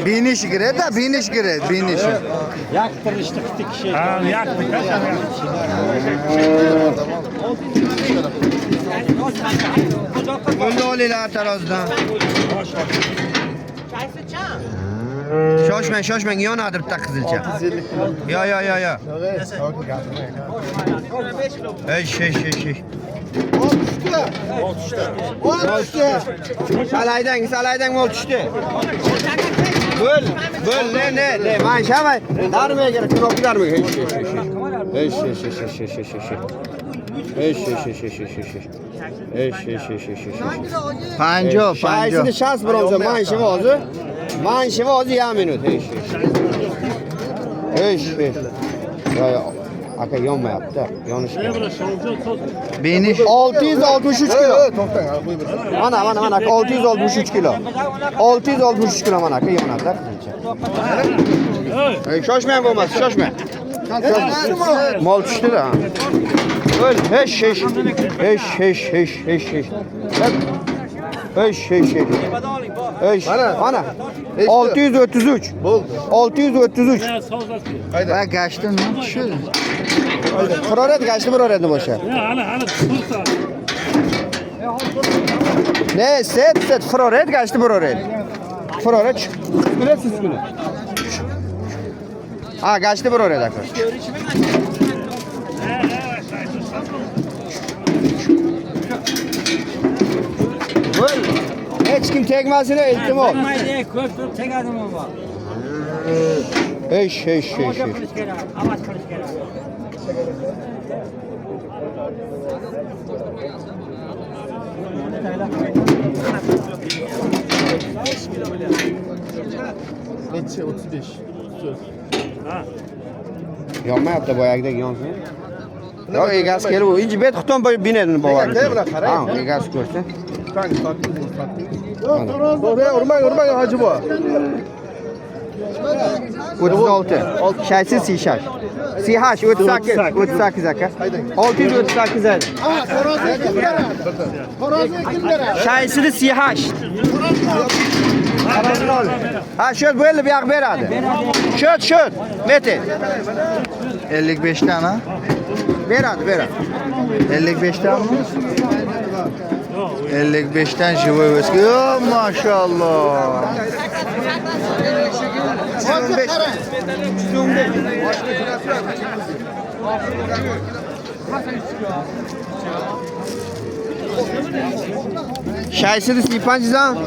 Biniş girer da biniş girer. Biniş. Yaktırıştık şey. Ha, yaktık. Öyle oluyorlar tarozdan. Şoşmen yonadır da kızılca. Ya. Şey. Salaydan ol düştü. Böl ne? Man şamay. Darmaya gerek yok darmaya. Panjo. Şahisini şans bronza man şivozu ya minut. Ya. Aka yonma yaptı. Yanlış. Beni 663 kilo. Ana 663 kilo. 663 kilo mana aka yonadı. Şoşmen olmaz, şoşmen. Mal düştü de. Öl, heş. Ana. 633. 633. Ben kaçtın mı? Şöyle. Proret kaçtı proretini boşa. Ya hala tutsa. Ne set proret kaçtı proret. Proret. Süsküle. Ha kaçtı proret arkadaşlar. Hiç kim tekmesine ihtimal. Tek adamım var. Heş. Netçe 35. Yonma yaptı bu ayakta yonsın. Yok egaz gelip o inci bet tutan binedin bu var. Ha egaz görsün. Orman hacı bu. 36. Şahsi sihaş. Sihaş 38 aka. 638 aka. Şahsi sihaş. Ha şöyle böyle bir yak beradi. Şöt. Mete. 55 tane. Beradi. 55 tane mi? 55'ten живой eski. Ya maşallah. 25. Şahisi de sipancı zan.